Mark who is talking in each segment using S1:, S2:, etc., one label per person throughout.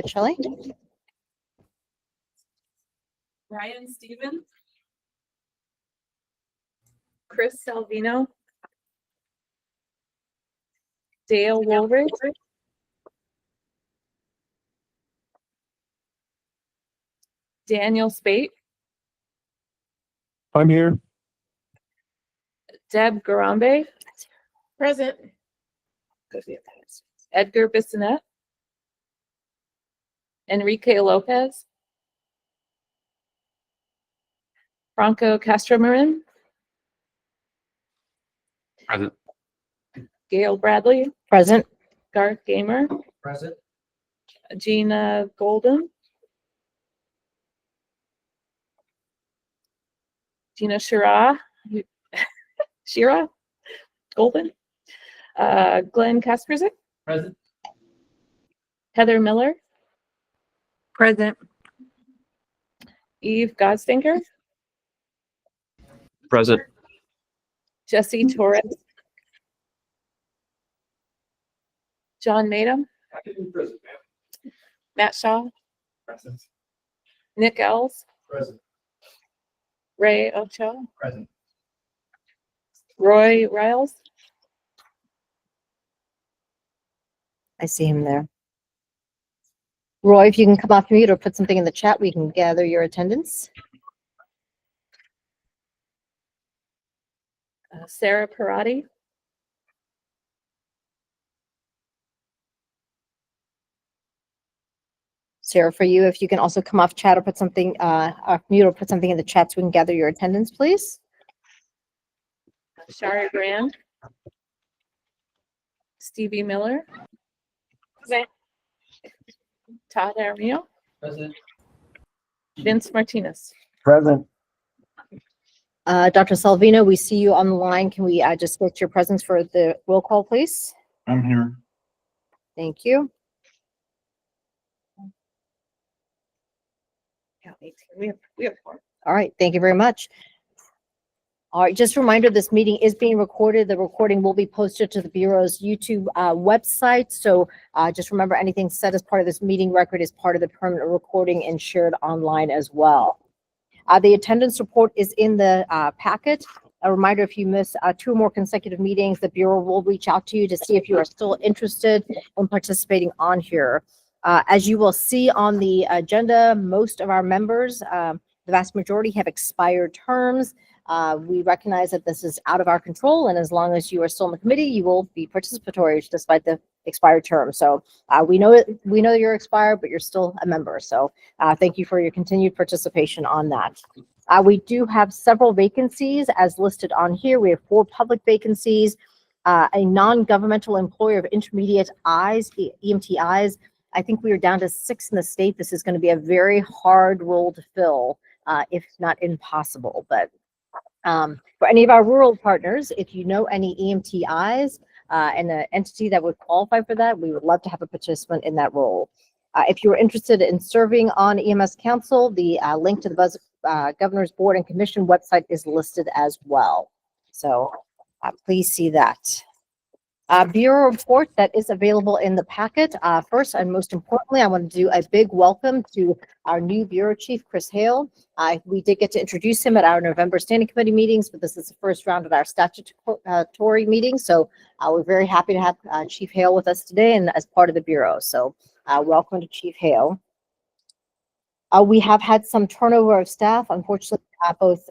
S1: Shelley.
S2: Ryan Stevens, Chris Salvino, Dale Woolridge, Daniel Spate,
S3: I'm here.
S2: Deb Garambe,
S4: Present.
S2: Edgar Bissonette, Enrique Lopez, Franco Castromarin,
S3: Present.
S2: Gail Bradley,
S1: Present.
S2: Garth Gamer,
S3: Present.
S2: Gina Golden, Gina Shira Golden, Glenn Kasperzik,
S3: Present.
S2: Heather Miller,
S4: Present.
S2: Eve Godstinker,
S3: Present.
S2: Jesse Torres, John Madam, Matt Shaw,
S3: Present.
S2: Nick Ells,
S3: Present.
S2: Ray Ochoa,
S3: Present.
S2: Roy Riles,
S1: I see him there. Roy, if you can come off mute or put something in the chat, we can gather your attendance.
S2: Sarah Parati,
S1: Sarah, for you, if you can also come off chat or put something, off mute or put something in the chat so we can gather your attendance, please.
S2: Shari Brand, Stevie Miller, Todd Armio,
S3: Present.
S2: Vince Martinez.
S3: Present.
S1: Dr. Salvino, we see you on the line. Can we just get your presence for the roll call, please?
S3: I'm here.
S1: Thank you.
S2: Yeah, 18. We have 4.
S1: All right, thank you very much. All right, just a reminder, this meeting is being recorded. The recording will be posted to the Bureau's YouTube website. So just remember, anything said as part of this meeting record is part of the permanent recording and shared online as well. The attendance report is in the packet. A reminder, if you miss 2 or more consecutive meetings, the Bureau will reach out to you to see if you are still interested in participating on here. As you will see on the agenda, most of our members, the vast majority, have expired terms. We recognize that this is out of our control, and as long as you are still in the committee, you will be participatory despite the expired term. So we know you're expired, but you're still a member. So thank you for your continued participation on that. We do have several vacancies as listed on here. We have 4 public vacancies, a non-governmental employer of intermediate eyes, EMTIs. I think we are down to 6 in the state. This is going to be a very hard role to fill, if not impossible. But for any of our rural partners, if you know any EMTIs and an entity that would qualify for that, we would love to have a participant in that role. If you're interested in serving on EMS Council, the link to the Governor's Board and Commission website is listed as well. So please see that. Bureau report that is available in the packet. First and most importantly, I want to do a big welcome to our new Bureau Chief, Chris Hale. We did get to introduce him at our November Standing Committee meetings, but this is the first round of our statutory meeting. So we're very happy to have Chief Hale with us today and as part of the Bureau. So welcome to Chief Hale. We have had some turnover of staff. Unfortunately, both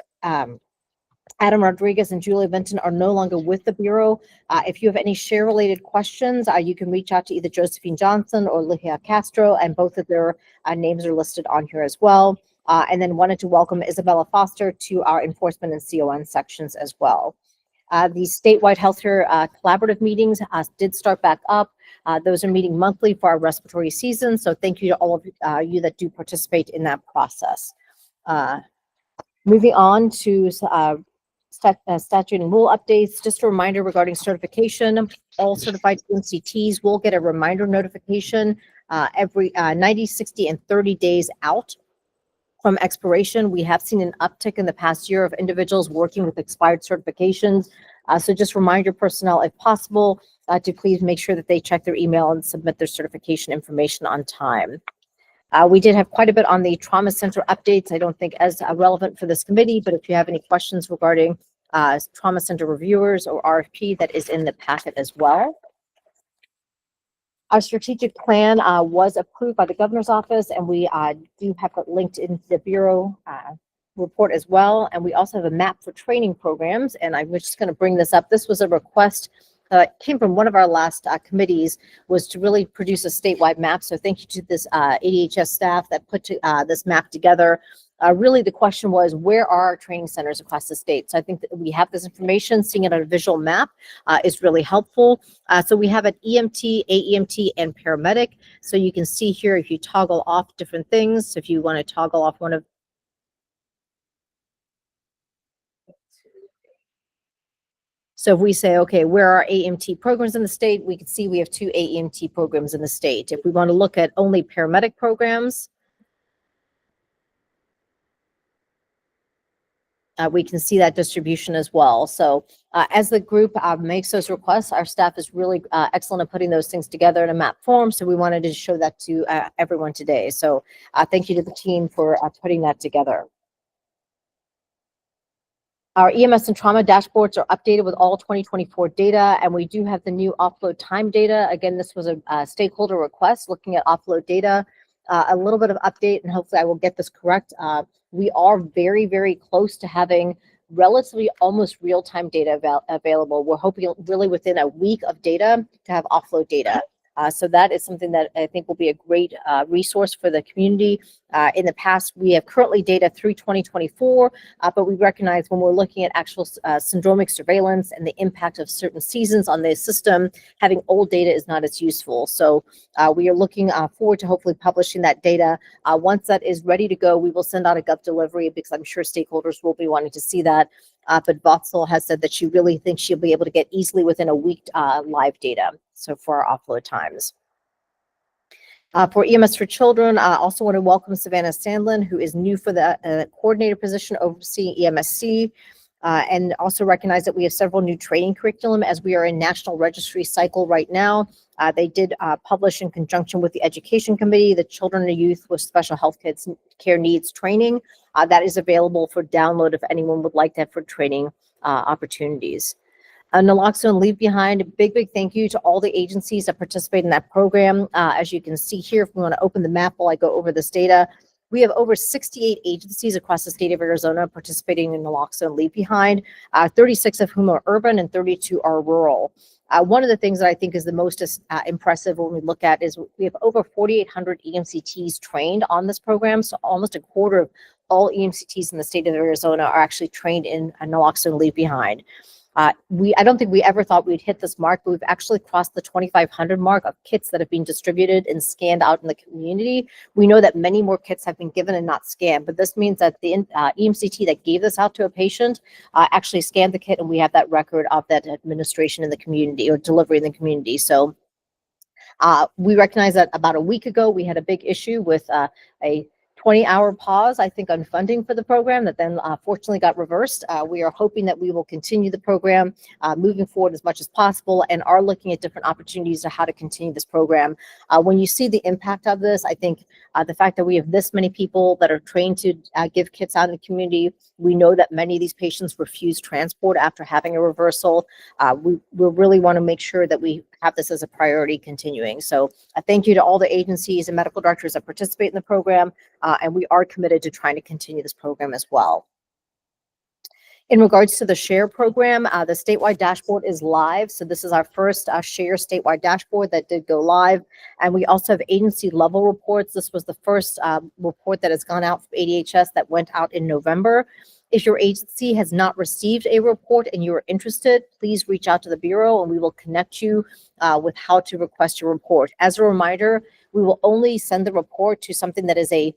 S1: Adam Rodriguez and Julia Benton are no longer with the Bureau. If you have any share-related questions, you can reach out to either Josephine Johnson or Ligia Castro, and both of their names are listed on here as well. And then wanted to welcome Isabella Foster to our enforcement and CON sections as well. The statewide healthcare collaborative meetings did start back up. Those are meeting monthly for our respiratory season. So thank you to all of you that do participate in that process. Moving on to statute and rule updates. Just a reminder regarding certification. All certified MCTs will get a reminder notification every 90, 60, and 30 days out from expiration. We have seen an uptick in the past year of individuals working with expired certifications. So just remind your personnel, if possible, to please make sure that they check their email and submit their certification information on time. We did have quite a bit on the trauma center updates. I don't think as relevant for this committee, but if you have any questions regarding trauma center reviewers or RFP, that is in the packet as well. Our strategic plan was approved by the governor's office, and we do have it linked into the Bureau report as well. And we also have a map for training programs. And I'm just going to bring this up. This was a request that came from one of our last committees, was to really produce a statewide map. So thank you to this ADHS staff that put this map together. Really, the question was, where are our training centers across the state? So I think that we have this information. Seeing it on a visual map is really helpful. So we have an EMT, AEMT, and paramedic. So you can see here if you toggle off different things. So if you want to toggle off one of So if we say, okay, where are AEMT programs in the state? We can see we have 2 AEMT programs in the state. If we want to look at only paramedic programs, we can see that distribution as well. So as the group makes those requests, our staff is really excellent at putting those things together in a map form. So we wanted to show that to everyone today. So thank you to the team for putting that together. Our EMS and trauma dashboards are updated with all 2024 data, and we do have the new offload time data. Again, this was a stakeholder request looking at offload data. A little bit of update, and hopefully I will get this correct. We are very, very close to having relatively almost real-time data available. We're hoping really within a week of data to have offload data. So that is something that I think will be a great resource for the community. In the past, we have currently data through 2024, but we recognize when we're looking at actual syndromic surveillance and the impact of certain seasons on the system, having old data is not as useful. So we are looking forward to hopefully publishing that data. Once that is ready to go, we will send out a Gov delivery because I'm sure stakeholders will be wanting to see that. But Voxel has said that she really thinks she'll be able to get easily within a week live data. So for our offload times. For EMS for Children, I also want to welcome Savannah Sandlin, who is new for the coordinator position overseeing EMSC, and also recognize that we have several new training curriculum as we are in national registry cycle right now. They did publish in conjunction with the Education Committee, the Children and Youth with Special Health Care Needs training. That is available for download if anyone would like that for training opportunities. Naloxone Leave Behind, a big thank you to all the agencies that participate in that program. As you can see here, if we want to open the map while I go over this data, we have over 68 agencies across the state of Arizona participating in Naloxone Leave Behind, 36 of whom are urban and 32 are rural. One of the things that I think is the most impressive when we look at is we have over 4,800 EMCTs trained on this program. So almost a quarter of all EMCTs in the state of Arizona are actually trained in Naloxone Leave Behind. I don't think we ever thought we'd hit this mark, but we've actually crossed the 2,500 mark of kits that have been distributed and scanned out in the community. We know that many more kits have been given and not scanned, but this means that the EMCT that gave this out to a patient actually scanned the kit, and we have that record of that administration in the community or delivery in the community. So we recognize that about a week ago, we had a big issue with a 20-hour pause, I think, on funding for the program that then fortunately got reversed. We are hoping that we will continue the program moving forward as much as possible and are looking at different opportunities to how to continue this program. When you see the impact of this, I think the fact that we have this many people that are trained to give kits out in the community, we know that many of these patients refuse transport after having a reversal. We really want to make sure that we have this as a priority continuing. So thank you to all the agencies and medical directors that participate in the program. And we are committed to trying to continue this program as well. In regards to the SHARE program, the statewide dashboard is live. So this is our first SHARE statewide dashboard that did go live. And we also have agency level reports. This was the first report that has gone out from ADHS that went out in November. If your agency has not received a report and you are interested, please reach out to the Bureau and we will connect you with how to request your report. As a reminder, we will only send the report to something that is a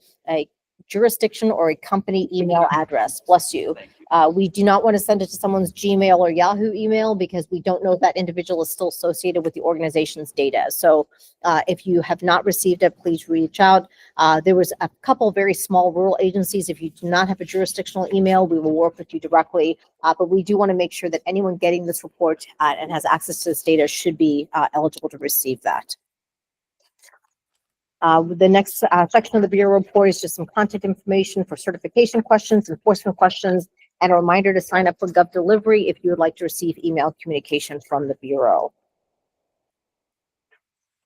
S1: jurisdiction or a company email address. Bless you. We do not want to send it to someone's Gmail or Yahoo email because we don't know if that individual is still associated with the organization's data. So if you have not received it, please reach out. There was a couple very small rural agencies. If you do not have a jurisdictional email, we will work with you directly. But we do want to make sure that anyone getting this report and has access to this data should be eligible to receive that. The next section of the Bureau report is just some contact information for certification questions, enforcement questions, and a reminder to sign up for Gov Delivery if you would like to receive email communication from the Bureau.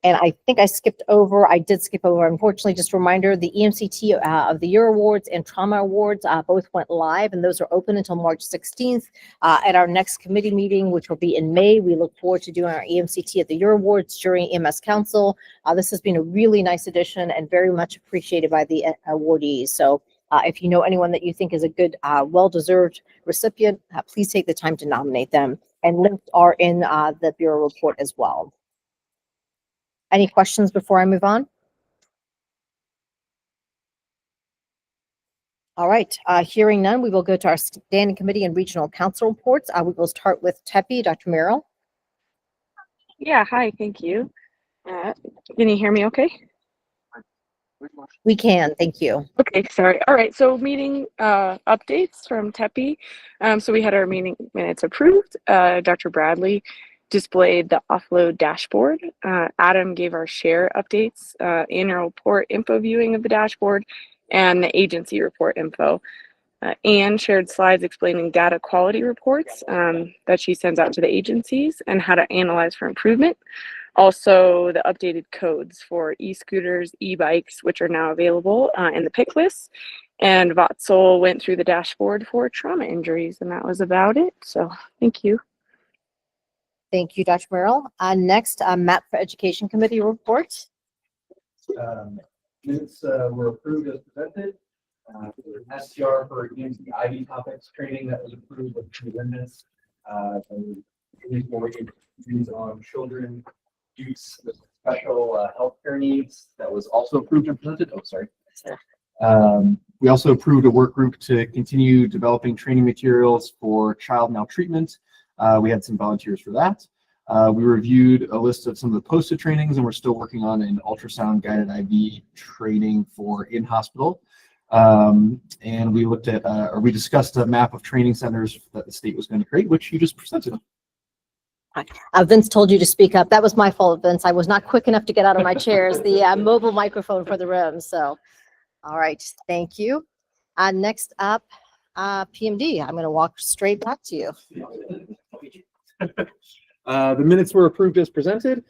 S1: And I think I did skip over, unfortunately, just a reminder, the EMCT of the Year Awards and Trauma Awards both went live, and those are open until March 16th. At our next committee meeting, which will be in May, we look forward to doing our EMCT at the Year Awards during EMS Council. This has been a really nice addition and very much appreciated by the awardees. So if you know anyone that you think is a good, well-deserved recipient, please take the time to nominate them. And links are in the Bureau report as well. Any questions before I move on? All right, hearing none, we will go to our standing committee and regional council reports. We will start with TEPI, Dr. Merrill.
S5: Yeah, hi, thank you. Can you hear me okay?
S1: We can, thank you.
S5: Okay, sorry. All right, so meeting updates from TEPI. So we had our meeting minutes approved. Dr. Bradley displayed the offload dashboard. Adam gave our share updates, annual report info viewing of the dashboard, and the agency report info. Anne shared slides explaining data quality reports that she sends out to the agencies and how to analyze for improvement. Also, the updated codes for e-scooters, e-bikes, which are now available in the pick list. And Vatsul went through the dashboard for trauma injuries, and that was about it. So thank you.
S1: Thank you, Dr. Merrill. Next, MAP for Education Committee report.
S3: Minutes were approved as presented. STR for EMC IB topics training that was approved with two amendments. These were views on children, youths with special healthcare needs that was also approved and presented. Oh, sorry. We also approved a work group to continue developing training materials for child maltreatment. We had some volunteers for that. We reviewed a list of some of the posted trainings, and we're still working on an ultrasound guided IV training for in-hospital. And we looked at, or we discussed a map of training centers that the state was going to create, which you just presented.
S1: Vince told you to speak up. That was my fault, Vince. I was not quick enough to get out of my chair. It's the mobile microphone for the room. So, all right, thank you. Next up, PMD. I'm going to walk straight back to you.
S6: The minutes were approved as presented.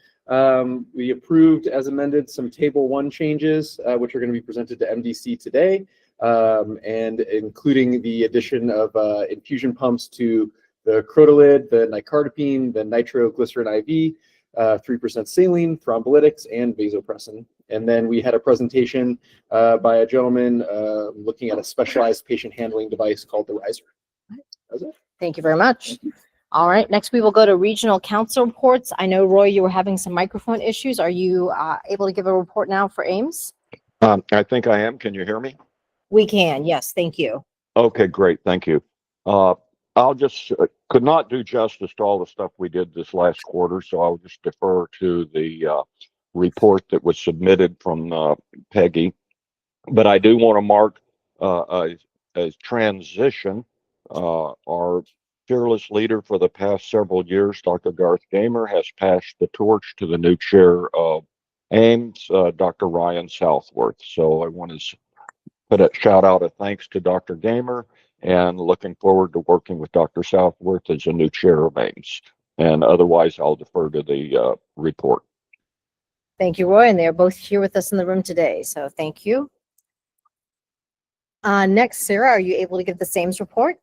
S6: We approved as amended some table 1 changes, which are going to be presented to MDC today, and including the addition of infusion pumps to the Crotalid, the nicardipine, the nitroglycerin IV, 3% saline, thrombolytics, and vasopressin. And then we had a presentation by a gentleman looking at a specialized patient handling device called the Riser. That's it.
S1: Thank you very much. All right, next we will go to regional council reports. I know, Roy, you were having some microphone issues. Are you able to give a report now for Ames?
S7: I think I am. Can you hear me?
S1: We can, yes, thank you.
S7: Okay, great. Thank you. I'll just could not do justice to all the stuff we did this last quarter, so I'll just defer to the report that was submitted from Peggy. But I do want to mark a transition. Our fearless leader for the past several years, Dr. Garth Gamer, has passed the torch to the new chair of Ames, Dr. Ryan Southworth. So I want to put a shout out of thanks to Dr. Gamer, and looking forward to working with Dr. Southworth as a new chair of Ames. And otherwise, I'll defer to the report.
S1: Thank you, Roy, and they're both here with us in the room today, so thank you. Next, Sarah, are you able to give the SAMES report?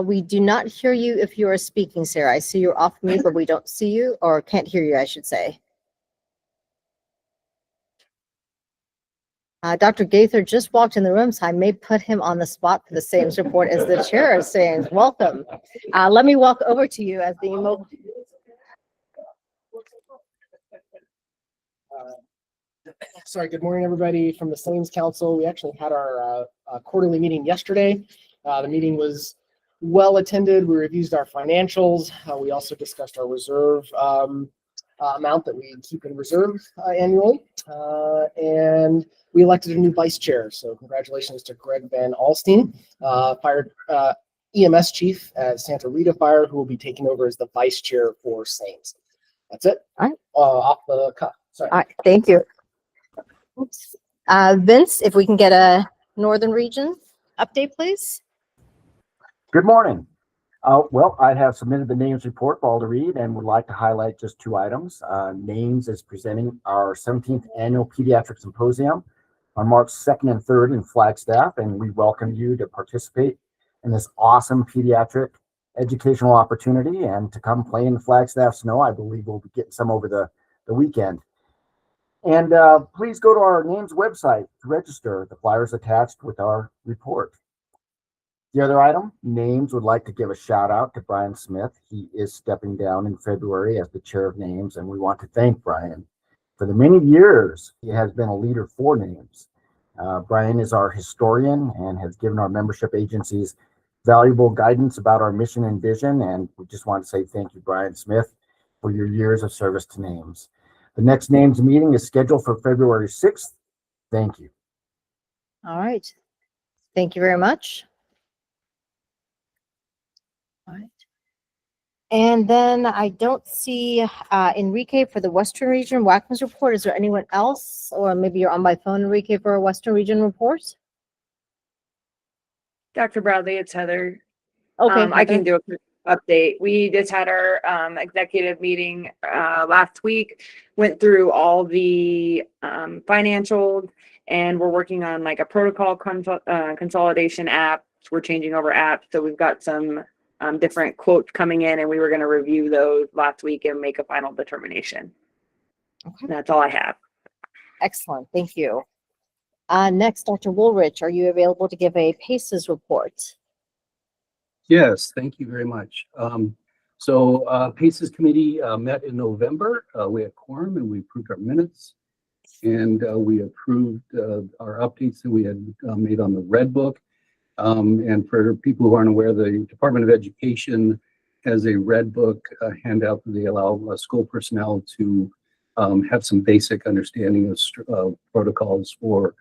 S1: We do not hear you if you are speaking, Sarah. I see you're off mute, but we don't see you, or can't hear you, I should say. Dr. Gaither just walked in the room, so I may put him on the spot for the SAMES report as the chair of SAMES. Welcome. Let me walk over to you as the
S8: Sorry, good morning, everybody from the SAMES Council. We actually had our quarterly meeting yesterday. The meeting was well attended. We reviewed our financials. We also discussed our reserve amount that we keep in reserve annually. And we elected a new vice chair. So congratulations to Greg Van Alstine, EMS chief at Santa Rita Fire, who will be taking over as the vice chair for SAMES. That's it.
S1: All right.
S8: Off the cuff. Sorry.
S1: All right, thank you. Oops. Vince, if we can get a Northern Region update, please.
S9: Good morning. Well, I have submitted the names report for all to read and would like to highlight just two items. Names is presenting our 17th annual Pediatric Symposium on March 2nd and 3rd in Flagstaff, and we welcome you to participate in this awesome pediatric educational opportunity and to come play in the Flagstaff snow. I believe we'll be getting some over the weekend. And please go to our names website to register. The flyer is attached with our report. The other item, Names would like to give a shout out to Brian Smith. He is stepping down in February as the chair of Names, and we want to thank Brian for the many years he has been a leader for Names. Brian is our historian and has given our membership agencies valuable guidance about our mission and vision, and we just want to say thank you, Brian Smith, for your years of service to Names. The next Names meeting is scheduled for February 6th. Thank you.
S1: All right. Thank you very much. All right. And then I don't see Enrique for the Western Region Wackman's report. Is there anyone else? Or maybe you're on my phone, Enrique, for a Western Region report?
S5: Dr. Bradley, it's Heather.
S1: Okay.
S5: I can
S1: Heather.
S5: do a quick update. We just had our executive meeting last week, went through all the financials, and we're working on like a protocol consolidation app. We're changing over apps. So we've got some different quotes coming in, and we were going to review those last week and make a final determination.
S1: Okay.
S5: That's all I have.
S1: Excellent. Thank you. Next, Dr. Woolrich, are you available to give a PACES report?
S10: Yes, thank you very much. PACES committee met in November. We had quorum and we approved our minutes, and we approved our updates that we had made on the Red Book. And for people who aren't aware, the Department of Education has a Red Book handout that they allow school personnel to have some basic understanding of protocols for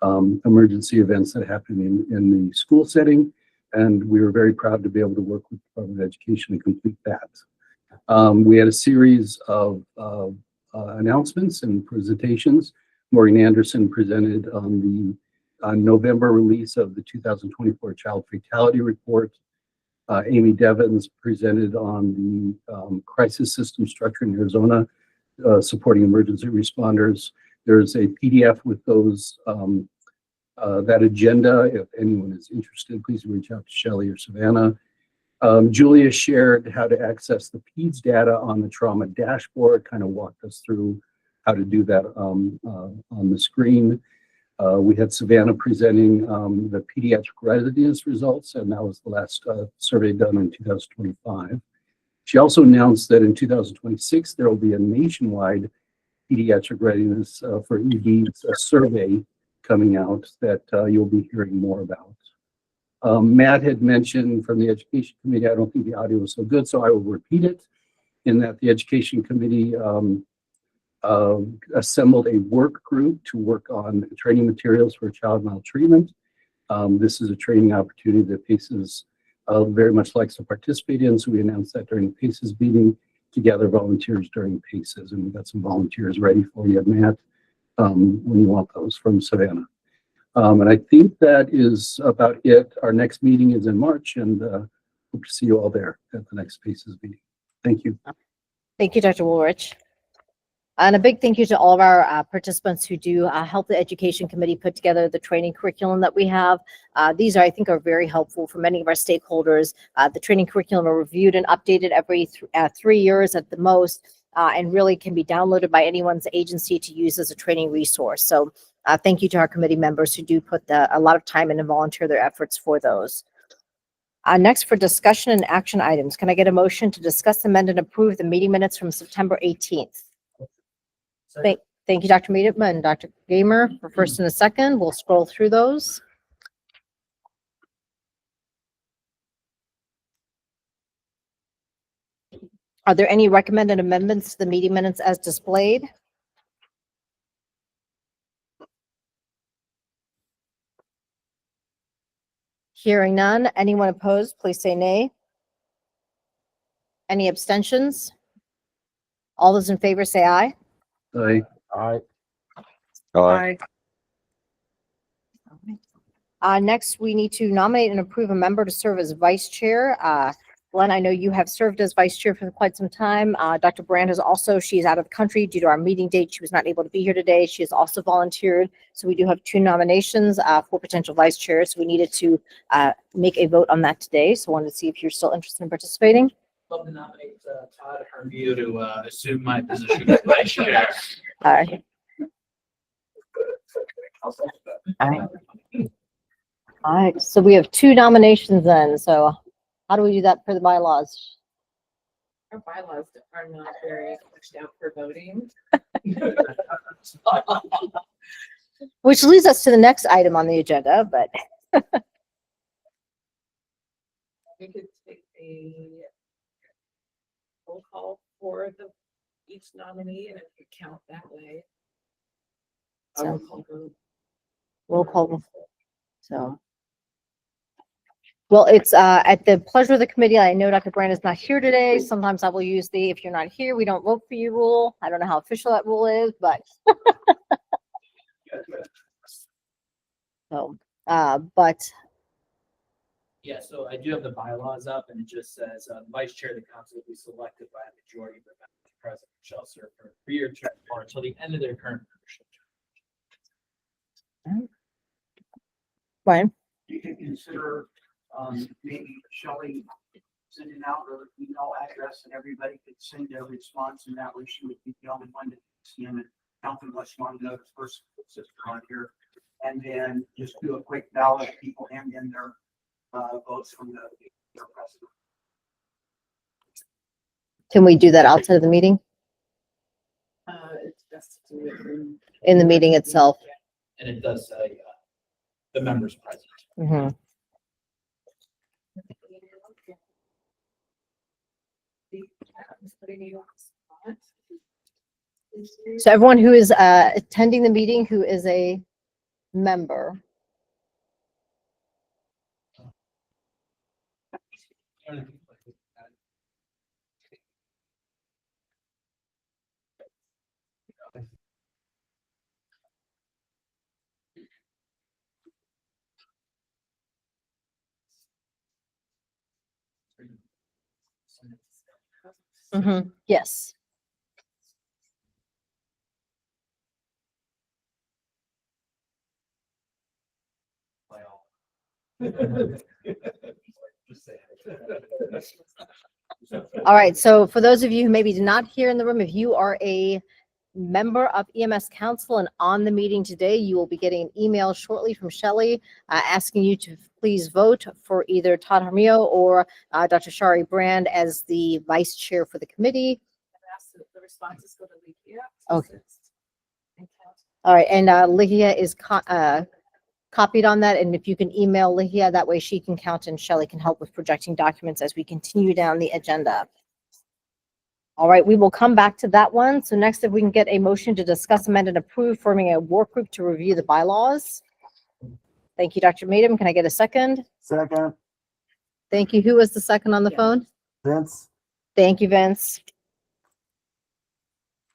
S10: emergency events that happen in the school setting. And we were very proud to be able to work with the Department of Education to complete that. We had a series of announcements and presentations. Maureen Anderson presented on the November release of the 2024 Child Fatality Report. Amy Devins presented on the crisis system structure in Arizona, supporting emergency responders. There's a PDF with those that agenda. If anyone is interested, please reach out to Shelley or Savannah. Julia shared how to access the PEDS data on the trauma dashboard, kind of walked us through how to do that on the screen. We had Savannah presenting the pediatric readiness results, and that was the last survey done in 2025. She also announced that in 2026, there will be a nationwide pediatric readiness for EDs survey coming out that you'll be hearing more about. Matt had mentioned from the Education Committee, I don't think the audio was so good, so I will repeat it, in that the Education Committee assembled a work group to work on training materials for child maltreatment. This is a training opportunity that PACES very much likes to participate in, so we announced that during the PACES meeting to gather volunteers during PACES, and we've got some volunteers ready for you, Matt, when you want those from Savannah. And I think that is about it. Our next meeting is in March, and hope to see you all there at the next PACES meeting. Thank you.
S1: Thank you, Dr. Woolrich. And a big thank you to all of our participants who do help the Education Committee put together the training curriculum that we have. These are, I think, are very helpful for many of our stakeholders. The training curriculum are reviewed and updated every 3 years at the most, and really can be downloaded by anyone's agency to use as a training resource. So thank you to our committee members who do put a lot of time in and volunteer their efforts for those. Next, for discussion and action items, can I get a motion to discuss, amend, and approve the meeting minutes from September 18th? Thank you, Dr. Medema and Dr. Gamer for first and a second. We'll scroll through those. Are there any recommended amendments to the meeting minutes as displayed? Hearing none. Anyone opposed, please say nay. Any abstentions? All those in favor say aye.
S10: Aye.
S9: All right.
S7: Aye.
S1: Next, we need to nominate and approve a member to serve as vice chair. Glenn, I know you have served as vice chair for quite some time. Dr. Brand is also, she is out of the country due to our meeting date. She was not able to be here today. She has also volunteered. So we do have 2 nominations for potential vice chairs. So we needed to make a vote on that today. So I wanted to see if you're still interested in participating.
S11: Love to nominate Todd Hervey to assume my position as vice chair.
S1: All right. All right, so we have 2 nominations then. So how do we do that for the bylaws?
S2: Our bylaws are not very pushed out for voting.
S1: Which leads us to the next item on the agenda, but
S2: We could take a roll call for each nominee and if you count that way. A roll call vote.
S1: roll call. So. Well, it's at the pleasure of the committee. I know Dr. Brand is not here today. Sometimes I will use the if you're not here, we don't vote for you rule. I don't know how official that rule is, but so but
S11: Yeah, so I do have the bylaws up and it just says vice chair of the council will be selected by a majority of the members present shall serve for a 3-year term or until the end of their current membership term.
S1: Brian.
S12: You can consider maybe Shelley sending out her email address and everybody could send their response and that way she would be the only one to see them and count them unless you want to know the first sister on here. And then just do a quick ballot, people hand in their votes from their president.
S1: Can we do that outside of the meeting?
S2: It's best to do it
S1: In the meeting itself?
S11: And it does say the members present.
S1: Mhm. So everyone who is attending the meeting who is a member. Yes. All right, so for those of you who maybe did not hear in the room, if you are a member of EMS Council and on the meeting today, you will be getting an email shortly from Shelley asking you to please vote for either Todd Hermio or Dr. Shari Brand as the vice chair for the committee.
S2: The responses go to Lekia.
S1: Okay. All right, and Lekia is copied on that, and if you can email Lekia, that way she can count and Shelley can help with projecting documents as we continue down the agenda. All right, we will come back to that one. So next, if we can get a motion to discuss, amend, and approve forming a work group to review the bylaws. Thank you, Dr. Madam. Can I get a second?
S9: Second.
S1: Thank you. Who was the second on the phone?
S9: Vince.
S1: Thank you, Vince.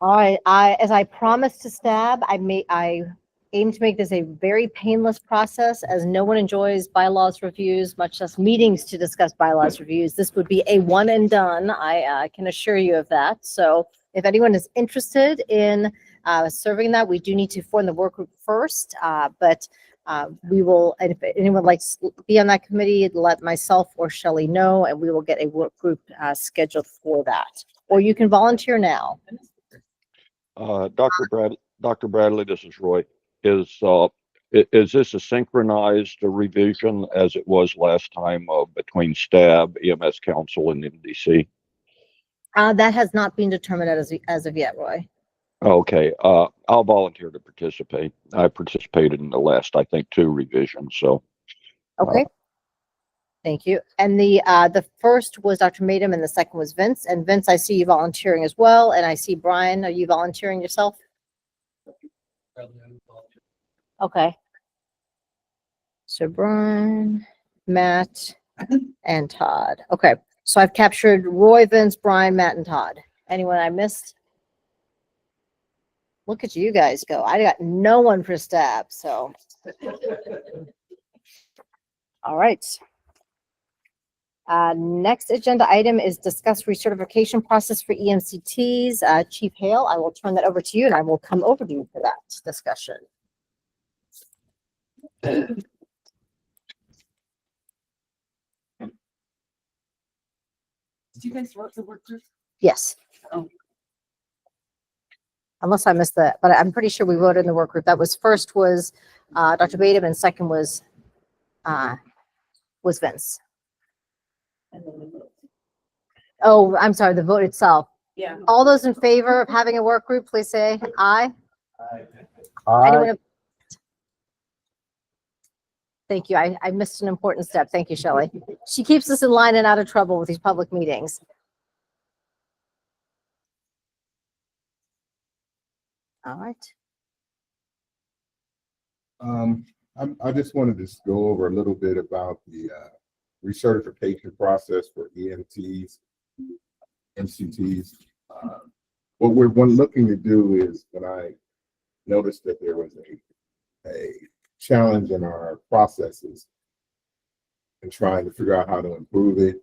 S1: All right, as I promised to Stab, I aim to make this a very painless process as no one enjoys bylaws reviews, much less meetings to discuss bylaws reviews. This would be a one and done. I can assure you of that. So if anyone is interested in serving that, we do need to form the work group first, but we will, and if anyone would like to be on that committee, let myself or Shelley know, and we will get a work group scheduled for that. Or you can volunteer now.
S7: Dr. Bradley, this is Roy. Is this a synchronized revision as it was last time between STAB, EMS Council, and MDC?
S1: That has not been determined as of yet, Roy.
S7: Okay, I'll volunteer to participate. I participated in the last, I think, 2 revisions. So.
S1: Okay. Thank you. And the first was Dr. Madam and the second was Vince. And Vince, I see you volunteering as well. And I see Brian, are you volunteering yourself? Okay. So Brian Matt, and Todd. Okay, so I've captured Roy, Vince, Brian, Matt, and Todd. Anyone I missed? Look at you guys go. I got no one for stab, so. All right. Next agenda item is discuss recertification process for EMCTs. Chief Hale, I will turn that over to you and I will come over to you for that discussion.
S2: Did you guys vote the work group?
S1: Yes.
S2: Oh.
S1: Unless I missed that, but I'm pretty sure we voted in the work group. That was first was Dr. Badum and second was Vince. Oh, I'm sorry, the vote itself.
S2: Yeah.
S1: All those in favor of having a work group, please say aye.
S9: Aye.
S1: Anyone? Thank you. I missed an important step. Thank you, Shelley. She keeps us in line and out of trouble with these public meetings. All right.
S13: I just wanted to go over a little bit about the recertification process for EMTs, MCTs. What we're looking to do is, when I noticed that there was a challenge in our processes and trying to figure out how to improve it,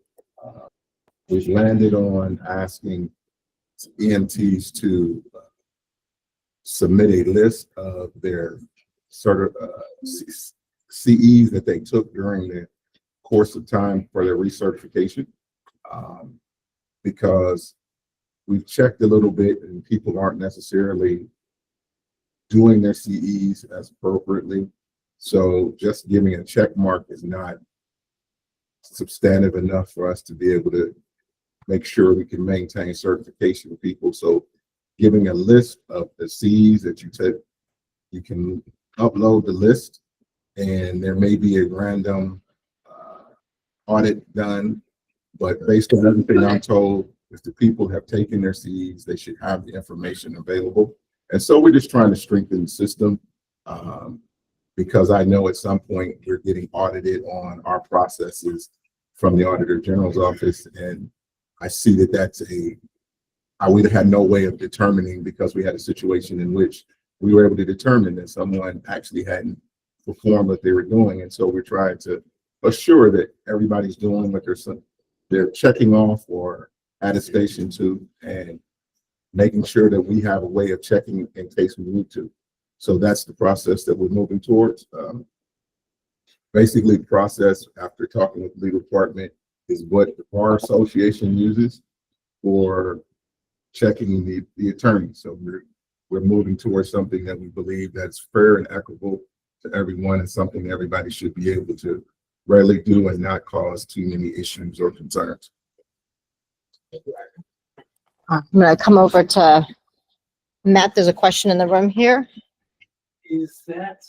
S13: we've landed on asking EMTs to submit a list of their CEs that they took during the course of time for their recertification, because we've checked a little bit and people aren't necessarily doing their CEs as appropriately. So just giving a check mark is not substantive enough for us to be able to make sure we can maintain certification of people. So giving a list of the CEs that you take, you can upload the list and there may be a random audit done, but based on everything I'm told, if the people have taken their CEs, they should have the information available. And so we're just trying to strengthen the system, because I know at some point we're getting audited on our processes from the Auditor General's office. And I see that we had no way of determining, because we had a situation in which we were able to determine that someone actually hadn't performed what they were doing. And so we're trying to assure that everybody's doing what they're checking off or attestation to, and making sure that we have a way of checking in case we need to. So that's the process that we're moving towards. Basically, the process, after talking with the legal department, is what the Bar Association uses for checking the attorney. So we're moving towards something that we believe that's fair and equitable to everyone, and something everybody should be able to readily do and not cause too many issues or concerns.
S1: I'm going to come over to Matt. There's a question in the room here.
S6: Is that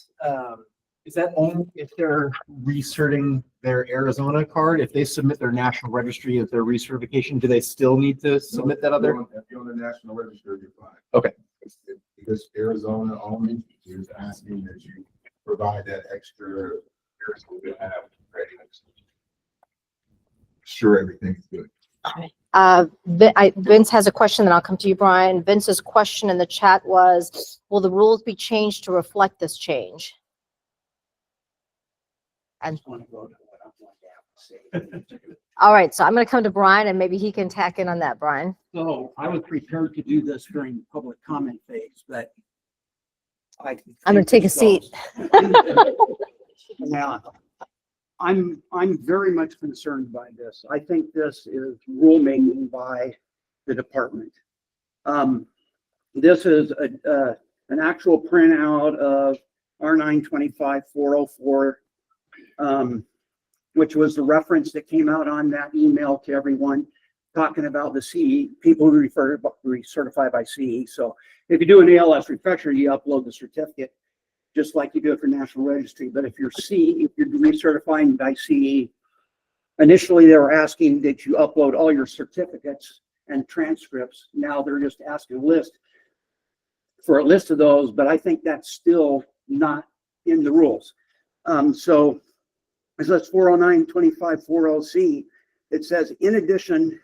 S6: only if they're recerting their Arizona card? If they submit their national registry as their recertification, do they still need to submit that other?
S13: If you're on the national register, you're fine.
S6: Okay.
S13: Because Arizona only is asking that you provide that extra Arizona to have ready. Sure, everything's good.
S1: All right. Vince has a question, then I'll come to you, Brian. Vince's question in the chat was, will the rules be changed to reflect this change? And all right, so I'm going to come to Brian and maybe he can tack in on that, Brian.
S12: So I was prepared to do this during the public comment phase, but I'm
S1: going to take a seat.
S12: Yeah, I'm very much concerned by this. I think this is rulemaking by the department. This is an actual printout of R925-404, which was the reference that came out on that email to everyone, talking about the CE, people who recertify by CE. So if you do an ALS refresher, you upload the certificate just like you do it for National Registry. But if you're recertifying by CE, initially they were asking that you upload all your certificates and transcripts. Now they're just asking a list of those, but I think that's still not in the rules. So It says 409-2540C. It says, in addition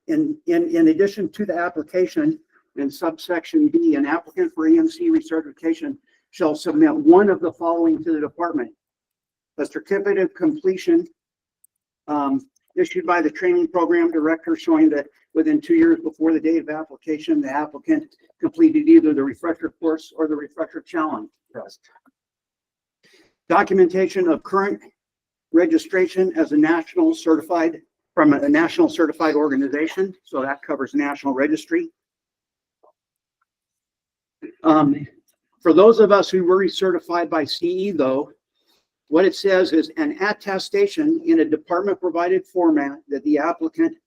S12: to the application in subsection B, an applicant for EMC recertification shall submit one of the following to the department: a certificate of completion issued by the training program director showing that within 2 years before the date of application, the applicant completed either the refresher course or the refresher challenge test. Documentation of current registration as a national certified from a national certified organization. So that covers national registry. For those of us who were recertified by CE though, what it says is an attestation in a department provided format that the applicant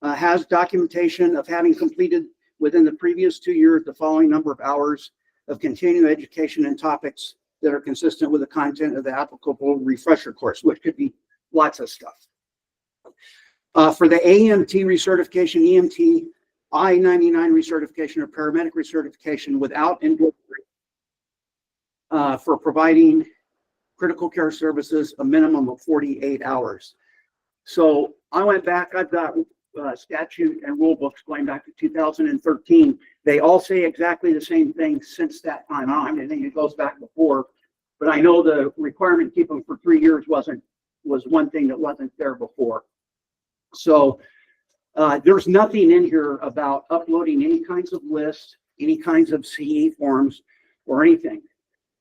S12: has documentation of having completed within the previous 2 years the following number of hours of continuing education and topics that are consistent with the content of the applicable refresher course, which could be lots of stuff. For the AMT recertification, EMT, I-99 recertification, or paramedic recertification without endorsement for providing critical care services, a minimum of 48 hours. So I went back, I've got statute and rule books going back to 2013. They all say exactly the same thing since that time on. I think it goes back before, but I know the requirement to keep them for 3 years was one thing that wasn't there before. So there's nothing in here about uploading any kinds of lists, any kinds of CE forms, or anything.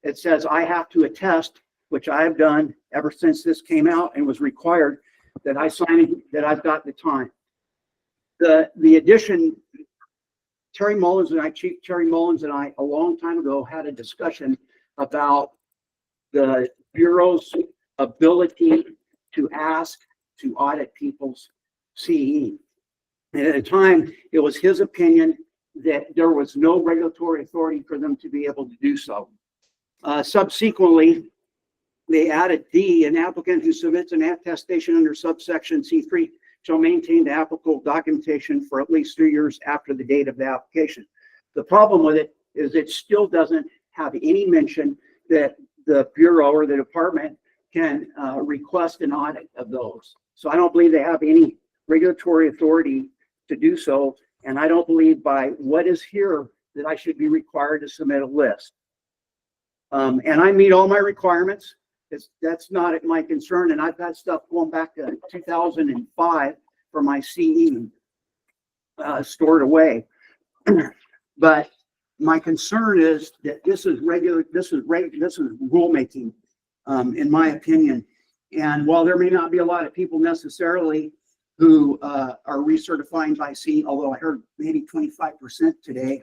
S12: It says I have to attest, which I have done ever since this came out and was required, that I signed, that I've got the time. The addition, Chief Terry Mullins and I, a long time ago, had a discussion about the Bureau's ability to ask to audit people's CE. And at the time, it was his opinion that there was no regulatory authority for them to be able to do so. Subsequently, they added D, an applicant who submits an attestation under subsection C3 shall maintain the applicable documentation for at least 3 years after the date of the application. The problem with it is it still doesn't have any mention that the Bureau or the department can request an audit of those. So I don't believe they have any regulatory authority to do so. And I don't believe by what is here that I should be required to submit a list. And I meet all my requirements. That's not my concern. And I've got stuff going back to 2005 for my CE stored away. But my concern is that this is rulemaking, in my opinion. And while there may not be a lot of people necessarily who are recertifying by CE, although I heard maybe 25% today,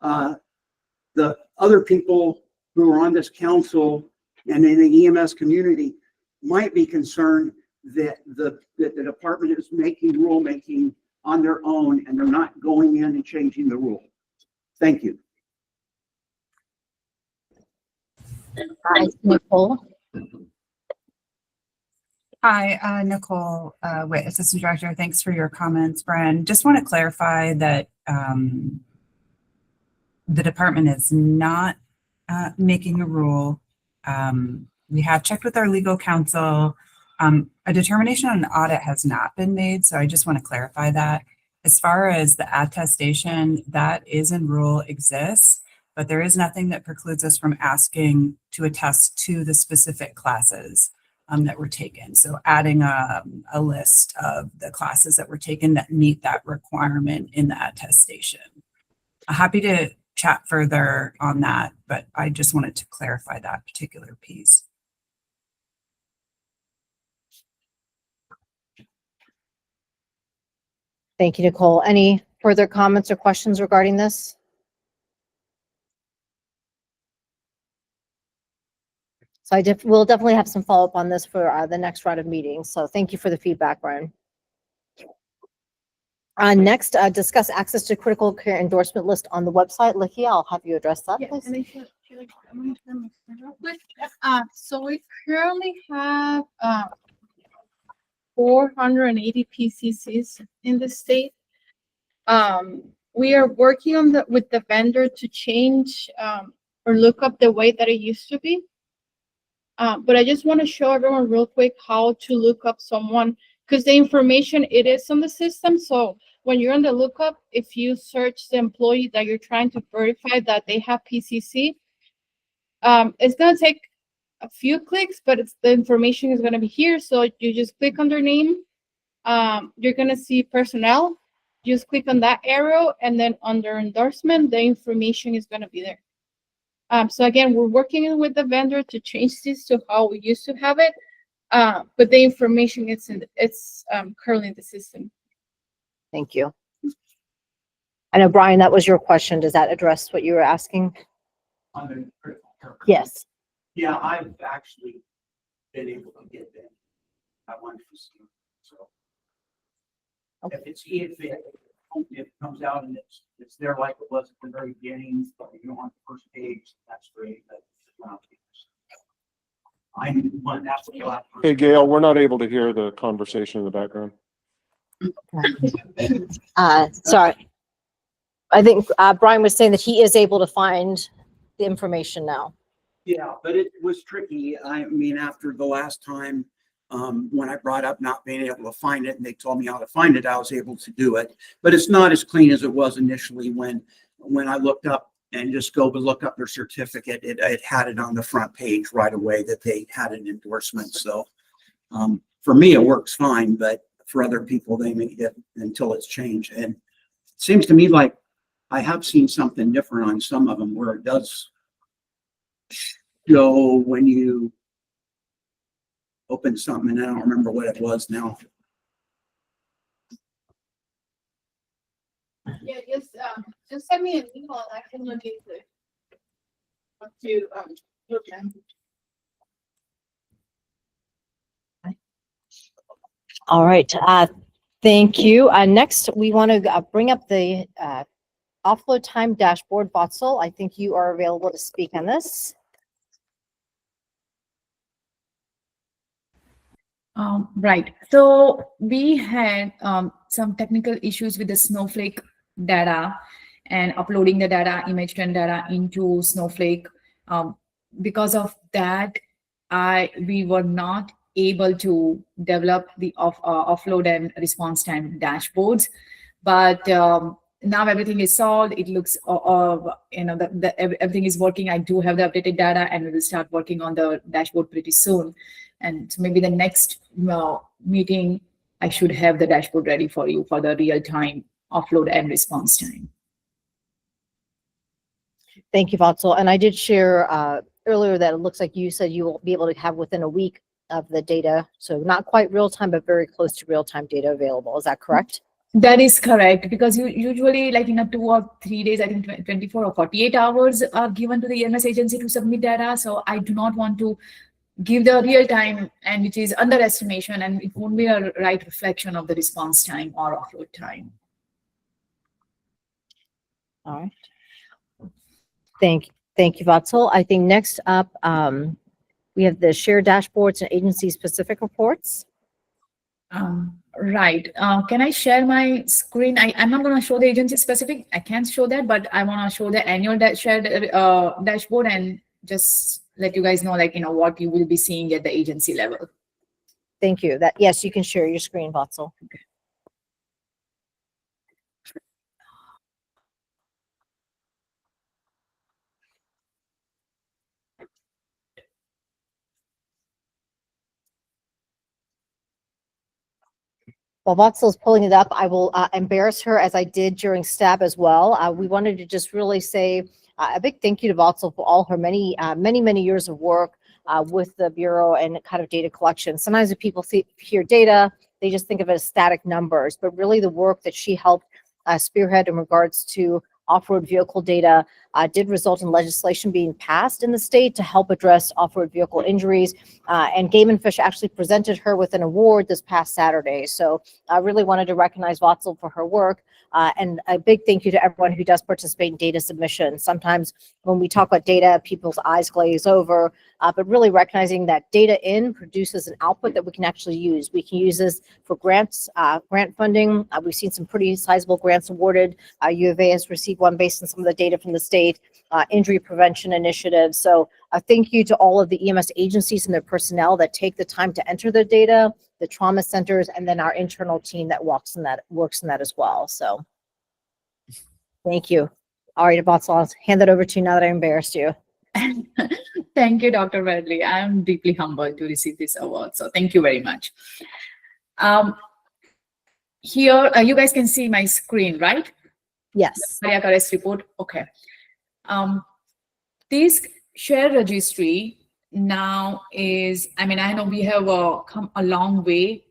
S12: the other people who are on this council and in the EMS community might be concerned that the department is making rulemaking on their own and they're not going in and changing the rule. Thank you.
S1: Nicole.
S14: Hi, Nicole Witt, Assistant Director. Thanks for your comments, Bren. Just want to clarify that the department is not making a rule. We have checked with our legal counsel. A determination on an audit has not been made, so I just want to clarify that. As far as the attestation, that is in rule exists, but there is nothing that precludes us from asking to attest to the specific classes that were taken. So adding a list of the classes that were taken that meet that requirement in the attestation. I'm happy to chat further on that, but I just wanted to clarify that particular piece.
S1: Thank you, Nicole. Any further comments or questions regarding this? So we'll definitely have some follow-up on this for the next round of meetings. So thank you for the feedback, Brian. Next, discuss access to critical care endorsement list on the website. Lakia, I'll have you address that, please.
S4: So we currently have 480 PCCs in the state. We are working on with the vendor to change or look up the way that it used to be. But I just want to show everyone real quick how to look up someone, because the information, it is on the system. So when you're on the lookup, if you search the employee that you're trying to verify that they have PCC, it's going to take a few clicks, but the information is going to be here. So you just click on their name. You're going to see personnel. Just click on that arrow, and then under endorsement, the information is going to be there. So again, we're working with the vendor to change this to how we used to have it. But the information it's currently in the system.
S1: Thank you. I know, Brian, that was your question. Does that address what you were asking?
S12: On the critical care.
S1: Yes.
S12: Yeah, I've actually been able to get them. I wanted to see, so. If it comes out and it's there like it was at the very beginning, but you know, on the first page, that's great. I'm one, that's what you'll have.
S15: Hey, Gail, we're not able to hear the conversation in the background.
S1: Sorry. I think Brian was saying that he is able to find the information now.
S12: Yeah, but it was tricky. I mean, after the last time, when I brought up not being able to find it and they told me how to find it, I was able to do it. But it's not as clean as it was initially when I looked up and just go to look up their certificate. It had it on the front page right away that they had an endorsement. So for me, it works fine, but for other people, they may get until it's changed. And it seems to me like I have seen something different on some of them where it does show when you open something, and I don't remember what it was now.
S4: Yeah, just send me an email and I can look into it. What to look at.
S1: All right. Thank you. Next, we want to bring up the offload time dashboard. Vatsul, I think you are available to speak on this.
S16: Right. So we had some technical issues with the Snowflake data and uploading the data, image trend data into Snowflake. Because of that, we were not able to develop the offload and response time dashboards. But now everything is solved. It looks, everything is working. I do have the updated data, and we will start working on the dashboard pretty soon. And so maybe the next meeting, I should have the dashboard ready for you for the real-time offload and response time.
S1: Thank you, Vatsul. And I did share earlier that it looks like you said you will be able to have within a week of the data. So not quite real-time, but very close to real-time data available. Is that correct?
S16: That is correct, because you usually, like in a 2 or 3 days, I think 24 or 48 hours are given to the EMS agency to submit data. So I do not want to give the real time, and which is underestimation, and it won't be a right reflection of the response time or offload time.
S1: All right. Thank you, Vatsul. I think next up, we have the shared dashboards and agency specific reports.
S16: Right. Can I share my screen? I'm not going to show the agency specific. I can't show that, but I want to show the annual shared dashboard and just let you guys know, what you will be seeing at the agency level.
S1: Thank you. Yes, you can share your screen, Vatsul. Okay. While Vatsul is pulling it up, I will embarrass her as I did during STAB as well. We wanted to just really say a big thank you to Vatsul for all her many years of work with the Bureau and kind of data collection. Sometimes when people hear data, they just think of it as static numbers, but really the work that she helped spearhead in regards to off-road vehicle data did result in legislation being passed in the state to help address off-road vehicle injuries. And Game and Fish actually presented her with an award this past Saturday. So I really wanted to recognize Vatsul for her work. And a big thank you to everyone who does participate in data submission. Sometimes when we talk about data, people's eyes glaze over, but really recognizing that data in produces an output that we can actually use. We can use this for grants, grant funding. We've seen some pretty sizable grants awarded. U of A has received one based on some of the data from the state. state injury prevention initiative. So a thank you to all of the EMS agencies and their personnel that take the time to enter their data, the trauma centers, and then our internal team that works in that as well. So thank you. All right, Abbas, I'll hand that over to you now that I embarrassed you.
S16: Thank you, Dr. Bradley. I am deeply humbled to receive this award. So thank you very much. Here, you guys can see my screen, right?
S1: Yes.
S16: Cardiac arrest report. Okay. This share registry now is, I mean, I know we have come a long way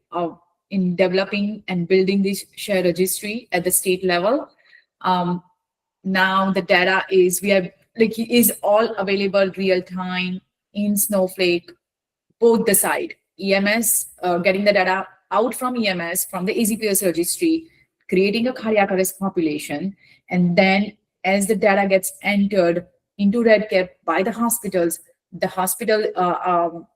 S16: in developing and building this share registry at the state level. Now the data is, is all available real time in Snowflake, both the side, EMS, getting the data out from EMS, from the AZPS registry, creating a cardiac arrest population, and then as the data gets entered into REDCap by the hospitals, the hospital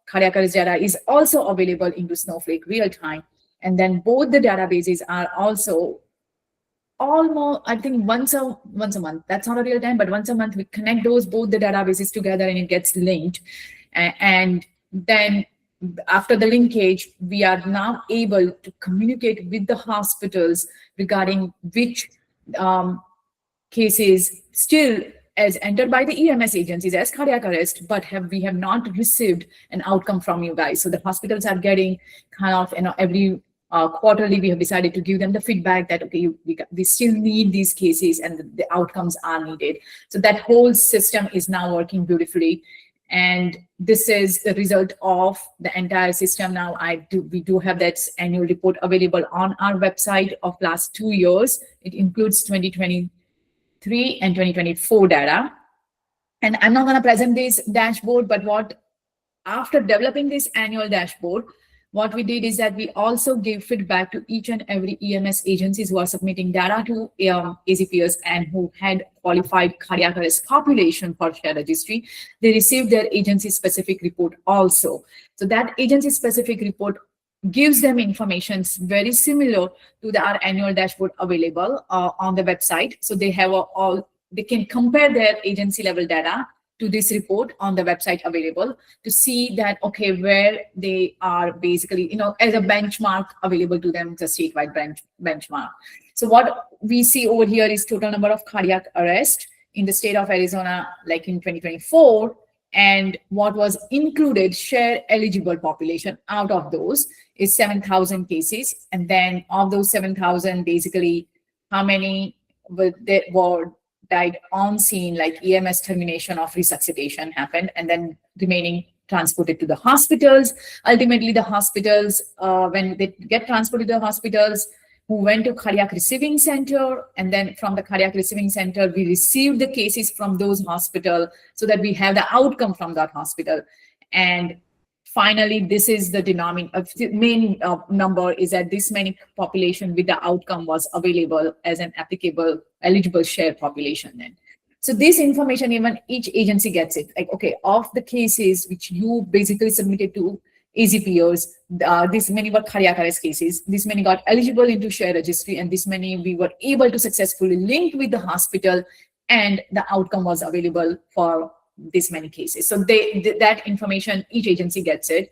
S16: cardiac arrest data is also available into Snowflake real time. And then both the databases are also almost, I think once a month, that's not a real time, but once a month we connect both the databases together and it gets linked. And then after the linkage, we are now able to communicate with the hospitals regarding which cases still as entered by the EMS agencies as cardiac arrest, but we have not received an outcome from you guys. So the hospitals are getting kind of, every quarterly, we have decided to give them the feedback that, okay, we still need these cases and the outcomes are needed. So that whole system is now working beautifully. And this is the result of the entire system. Now we do have that annual report available on our website of last 2 years. It includes 2023 and 2024 data. And I'm not going to present this dashboard, but after developing this annual dashboard, what we did is that we also gave feedback to each and every EMS agencies who are submitting data to AZPS and who had qualified cardiac arrest population for share registry. They received their agency-specific report also. So that agency-specific report gives them information very similar to our annual dashboard available on the website. So they have they can compare their agency level data to this report on the website available to see that, okay, where they are basically, as a benchmark available to them, it's a statewide benchmark. So what we see over here is total number of cardiac arrest in the state of Arizona, like in 2024, and what was included share eligible population out of those is 7,000 cases. And then of those 7,000, basically how many were died on scene, like EMS termination of resuscitation happened, and then remaining transported to the hospitals. Ultimately, the hospitals, when they get transported to the hospitals, who went to cardiac receiving center, and then from the cardiac receiving center, we received the cases from those hospitals so that we have the outcome from that hospital. And finally, this is the main number is that this many population with the outcome was available as an applicable eligible share population then. So this information, even each agency gets it. Like, okay, of the cases which you basically submitted to AZPOs, this many were cardiac arrest cases, this many got eligible into share registry, and this many we were able to successfully link with the hospital, and the outcome was available for this many cases. So that information, each agency gets it.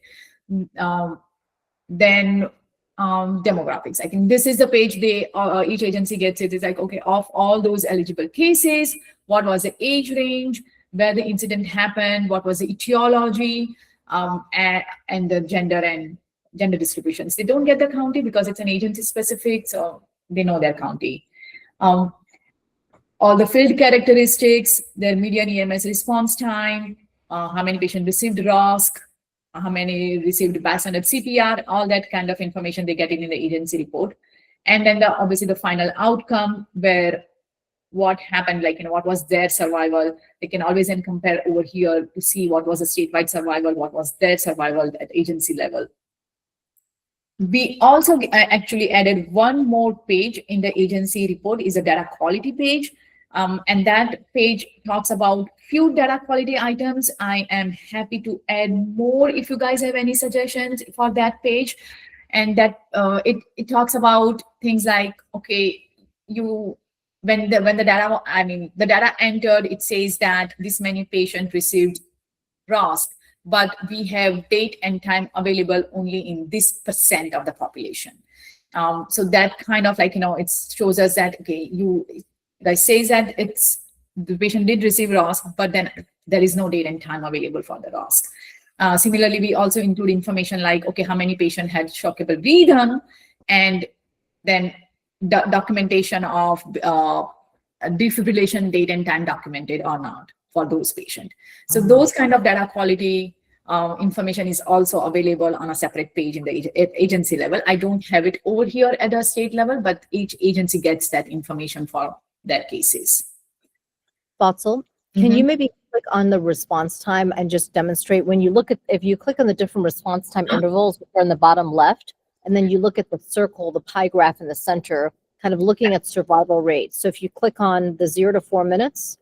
S16: Then demographics. I think this is the page each agency gets it. It's like, okay, of all those eligible cases, what was the age range, where the incident happened, what was the etiology, and the gender distributions. They don't get the county because it's an agency specific, so they know their county. All the field characteristics, their median EMS response time, how many patients received ROSC, how many received BAS-ended CPR, all that kind of information they get in the agency report. And then obviously the final outcome where what happened, like, what was their survival. They can always then compare over here to see what was the statewide survival, what was their survival at agency level. We also actually added one more page in the agency report, is a data quality page. And that page talks about few data quality items. I am happy to add more if you guys have any suggestions for that page. And that it talks about things like, okay, when the data, I mean, the data entered, it says that this many patient received ROSC, but we have date and time available only in this percent of the population. So that kind of like, it shows us that, okay, that says that the patient did receive ROSC, but then there is no date and time available for the ROSC. Similarly, we also include information like, okay, how many patients had shockable redone, and then documentation of defibrillation date and time documented or not for those patients. So those kind of data quality information is also available on a separate page in the agency level. I don't have it over here at the state level, but each agency gets that information for their cases.
S1: Vatsal, can you maybe click on the response time and just demonstrate when you look at, if you click on the different response time intervals, which are in the bottom left, and then you look at the circle, the pie graph in the center, kind of looking at survival rates. So if you click on the 0 to 4 minutes,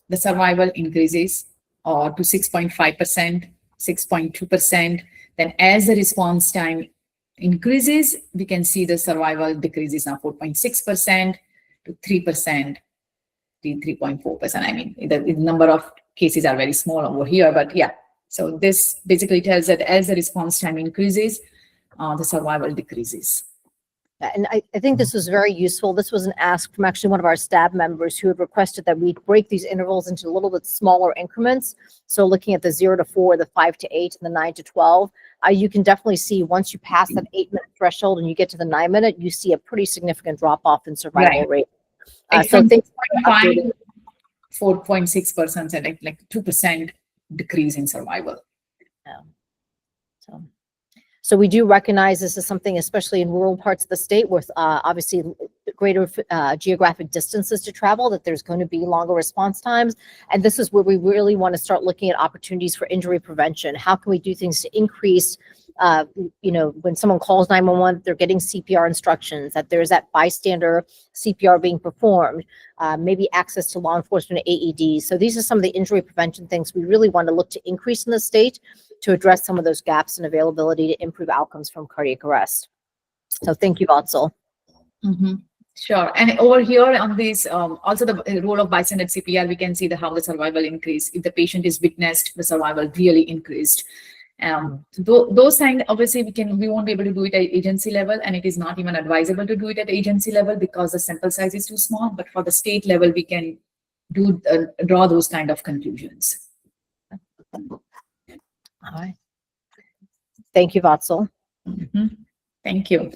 S16: the survival increases to 6.5%, 6.2%. Then as the response time increases, we can see the survival decreases now 4.6% to 3%, 3.4%. I mean, the number of cases are very small over here, but yeah. So this basically tells that as the response time increases, the survival decreases.
S1: And I think this was very useful. This was an ask from actually one of our staff members who had requested that we break these intervals into a little bit smaller increments. So looking at the 0 to 4, the 5 to 8, and the 9 to 12, you can definitely see once you pass that 8-minute threshold and you get to the 9-minute, you see a pretty significant drop off in survival rate. So things
S16: 4.6% and like 2% decrease in survival.
S1: Yeah. So we do recognize this is something, especially in rural parts of the state with obviously greater geographic distances to travel, that there's going to be longer response times. And this is where we really want to start looking at opportunities for injury prevention. How can we do things to increase, when someone calls 911, they're getting CPR instructions, that there's that bystander CPR being performed, maybe access to law enforcement AEDs. So these are some of the injury prevention things we really want to look to increase in the state to address some of those gaps in availability to improve outcomes from cardiac arrest. So thank you, Vatsal.
S16: Sure. And over here on this, also the role of bystander CPR, we can see how the survival increased. If the patient is witnessed, the survival really increased. Those things, obviously, we won't be able to do it at agency level, and it is not even advisable to do it at agency level because the sample size is too small. But for the state level, we can draw those kind of conclusions.
S1: All right. Thank you, Vatsal.
S16: Thank you.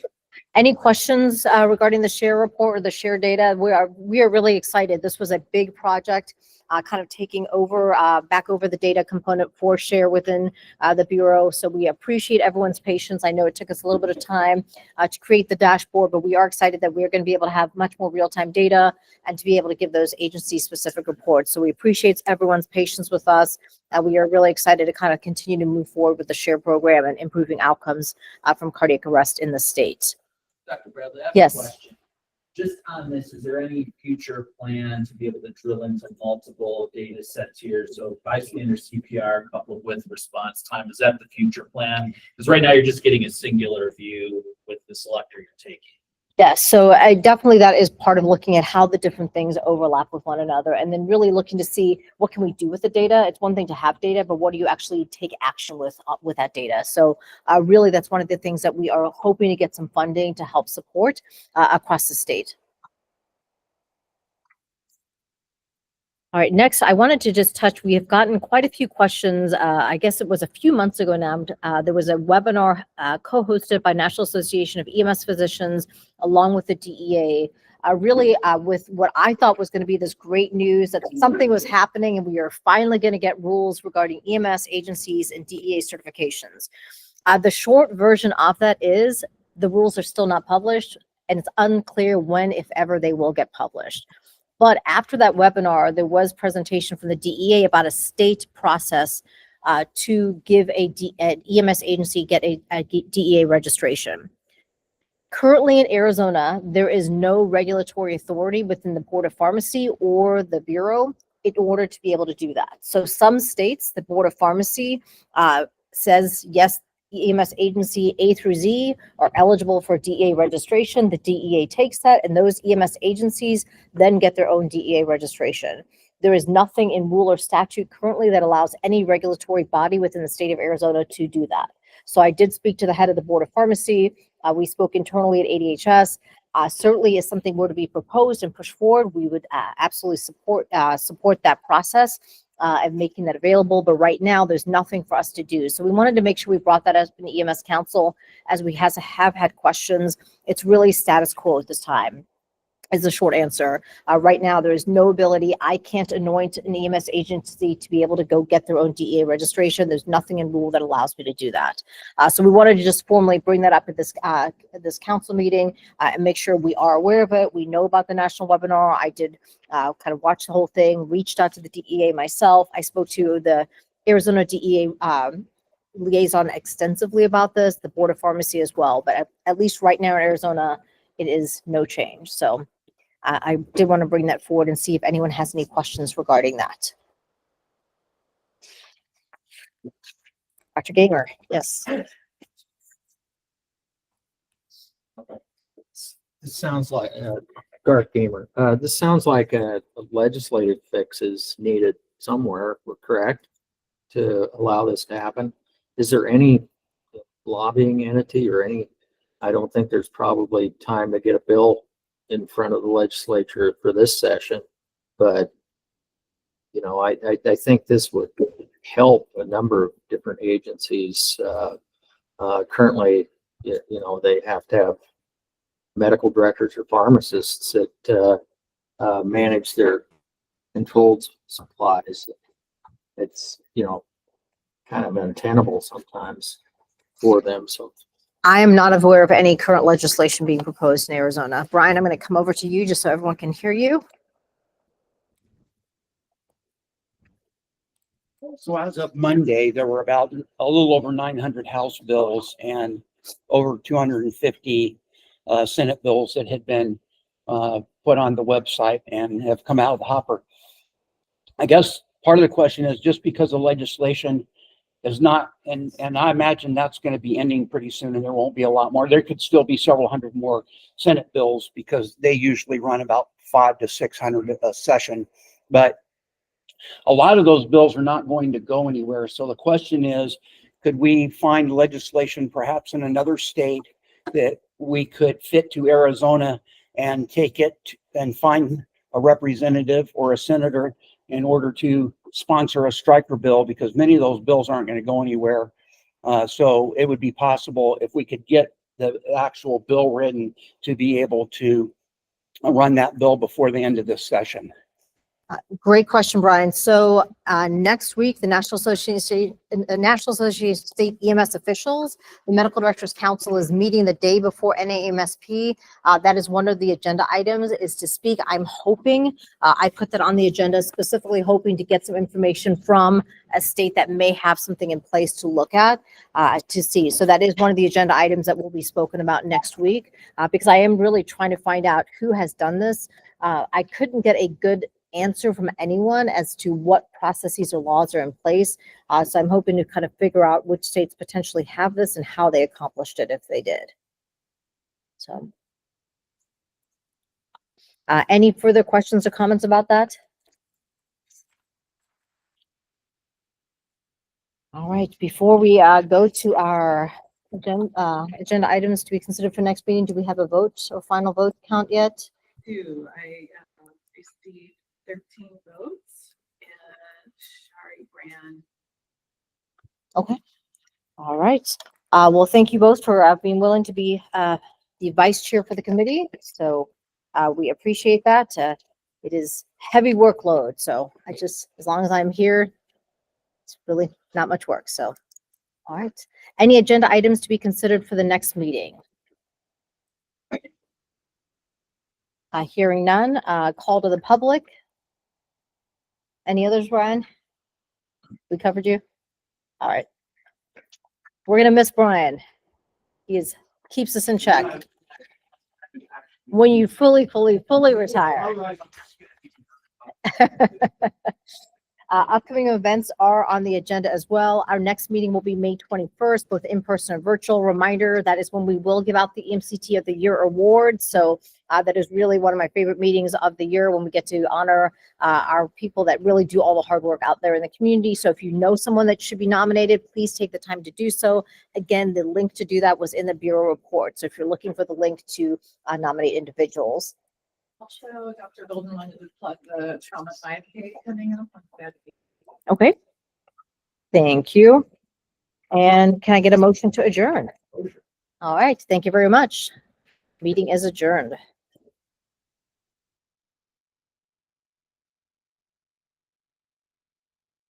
S1: Any questions regarding the share report or the share data? We are really excited. This was a big project, kind of taking over back over the data component for share within the Bureau. So we appreciate everyone's patience. I know it took us a little bit of time to create the dashboard, but we are excited that we're going to be able to have much more real-time data and to be able to give those agency-specific reports. So we appreciate everyone's patience with us. We are really excited to kind of continue to move forward with the share program and improving outcomes from cardiac arrest in the state.
S11: Dr. Bradley, I have
S1: Yes.
S11: a question. Just on this, is there any future plan to be able to drill into multiple data sets here? So bystander CPR coupled with response time, is that the future plan? Because right now you're just getting a singular view with the selector you're taking.
S1: Yes, so definitely that is part of looking at how the different things overlap with one another, and then really looking to see what can we do with the data. It's one thing to have data, but what do you actually take action with that data? So really, that's one of the things that we are hoping to get some funding to help support across the state. All right, next, I wanted to just touch, we have gotten quite a few questions. I guess it was a few months ago now. There was a webinar co-hosted by National Association of EMS Physicians, along with the DEA, really with what I thought was going to be this great news that something was happening and we are finally going to get rules regarding EMS agencies and DEA certifications. The short version of that is the rules are still not published, and it's unclear when, if ever, they will get published. But after that webinar, there was presentation from the DEA about a state process to give an EMS agency get a DEA registration. Currently in Arizona, there is no regulatory authority within the Board of Pharmacy or the Bureau in order to be able to do that. So some states, the Board of Pharmacy says, yes, EMS agency A through Z are eligible for DEA registration. The DEA takes that, and those EMS agencies then get their own DEA registration. There is nothing in rule or statute currently that allows any regulatory body within the state of Arizona to do that. So I did speak to the head of the Board of Pharmacy. We spoke internally at ADHS. Certainly, if something were to be proposed and pushed forward, we would absolutely support that process and making that available. But right now, there's nothing for us to do. So we wanted to make sure we brought that up in the EMS Council as we have had questions. It's really status quo at this time, is the short answer. Right now, there is no ability. I can't anoint an EMS agency to be able to go get their own DEA registration. There's nothing in rule that allows me to do that. So we wanted to just formally bring that up at this council meeting and make sure we are aware of it. We know about the national webinar. I did kind of watch the whole thing, reached out to the DEA myself. I spoke to the Arizona DEA liaison extensively about this, the Board of Pharmacy as well. But at least right now in Arizona, it is no change. So I did want to bring that forward and see if anyone has any questions regarding that. Dr. Gamer, yes.
S17: This sounds like Garth Gamer. This sounds like a legislative fix is needed somewhere. We're correct to allow this to happen. Is there any lobbying entity or any? I don't think there's probably time to get a bill in front of the legislature for this session, but you know, I think this would help a number of different agencies. Currently, you know, they have to have medical directors or pharmacists that manage their controlled supplies. It's, you know, kind of untenable sometimes for them. So
S1: I am not aware of any current legislation being proposed in Arizona. Brian, I'm going to come over to you just so everyone can hear you.
S12: So as of Monday, there were about a little over 900 House bills and over 250 Senate bills that had been put on the website and have come out of the hopper. I guess part of the question is just because the legislation is not, and I imagine that's going to be ending pretty soon and there won't be a lot more. There could still be several hundred more Senate bills because they usually run about 500 to 600 a session. But a lot of those bills are not going to go anywhere. So the question is, could we find legislation perhaps in another state that we could fit to Arizona and take it and find a representative or a senator in order to sponsor a striker bill, because many of those bills aren't going to go anywhere. So it would be possible if we could get the actual bill written to be able to run that bill before the end of this session.
S1: Great question, Brian. So next week, the National Association of State EMS Officials, the Medical Directors Council is meeting the day before NAMSP. That is one of the agenda items is to speak. I'm hoping, I put that on the agenda specifically hoping to get some information from a state that may have something in place to look at, to see. So that is one of the agenda items that will be spoken about next week, because I am really trying to find out who has done this. I couldn't get a good answer from anyone as to what processes or laws are in place. So I'm hoping to kind of figure out which states potentially have this and how they accomplished it if they did. So any further questions or comments about that? All right, before we go to our agenda items to be considered for next meeting, do we have a vote or final vote count yet?
S2: I received 13 votes and Shari ran.
S1: Okay. All right. Well, thank you both for being willing to be the vice chair for the committee. So we appreciate that. It is heavy workload. So as long as I'm here, it's really not much work. So, all right. Any agenda items to be considered for the next meeting? Hearing none, call to the public. Any others, Brian? We covered you? All right. We're going to miss Brian. He keeps us in check. When you fully retire. Upcoming events are on the agenda as well. Our next meeting will be May 21st, both in person and virtual. Reminder, that is when we will give out the EMCT of the Year award. So that is really one of my favorite meetings of the year, when we get to honor our people that really do all the hard work out there in the community. So if you know someone that should be nominated, please take the time to do so. Again, the link to do that was in the Bureau report. So if you're looking for the link to nominate individuals.
S2: Also, Dr. Golden wanted to plug the trauma 5K coming up on Saturday.
S1: Okay. Thank you. And can I get a motion to adjourn? All right. Thank you very much. Meeting is adjourned.